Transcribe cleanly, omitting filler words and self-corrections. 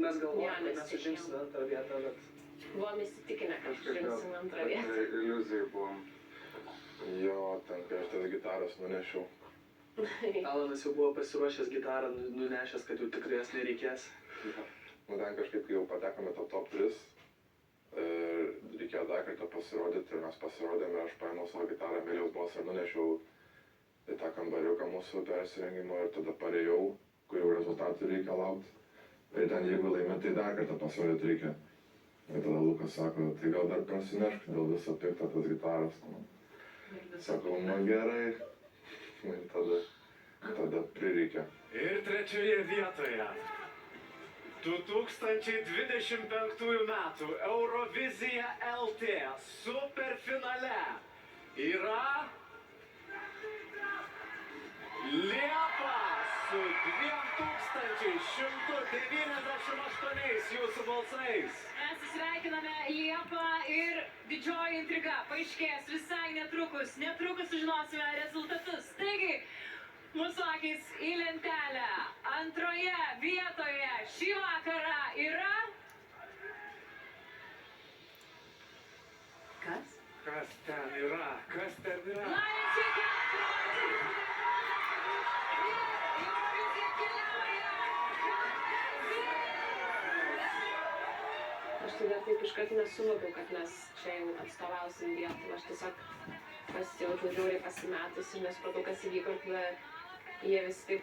mes galvojame, kad mes užimsime antrą vietą, bet... Buvom įsitikinę, kad užimsim antrą vietą. Iliuzijai buvom. Jo, ten kai aš tas gitaras nunešiau. Alanas jau buvo pasiruošęs gitarą, nunešęs, kad jau tikrai jas nereikės. Nu ten kažkaip, kai jau patekome top 3, reikėjo dar kartą pasirodyti ir mes pasirodėme, aš paėmiau savo gitarą, Emilijos balsą ir nunešiau į tą kambariuką mūsų persirengimo ir tada parėjau, kur jau rezultatų reikia laukti. Ir ten jeigu laimė, tai dar kartą pasirodyti reikia. Ir tada Lukas sako, tai gal dar prasinešk dėl viso pikto tas gitaras. Sakau, man gerai. Ir tada prireikia. Ir trečioje vietoje 2025 metų Eurovizija LT superfinale yra Liepa su 2198 jūsų balsais. Mes sveikiname Liepą ir didžioji intriga paaiškės visai netrukus. Netrukus sužinosime rezultatus. Taigi, mūsų akis į lentelę. Antroje vietoje šį vakarą yra... Kas? Kas ten yra? Kas ten yra? Lions Chicken! Aš tada taip iškart nesuvokiau, kad mes čia jau atstovausim Lietuvą. Aš tiesiog pasijaučiau žiauriai pasimetusi, nesupratau, kas įvyko, ir tada jie visi taip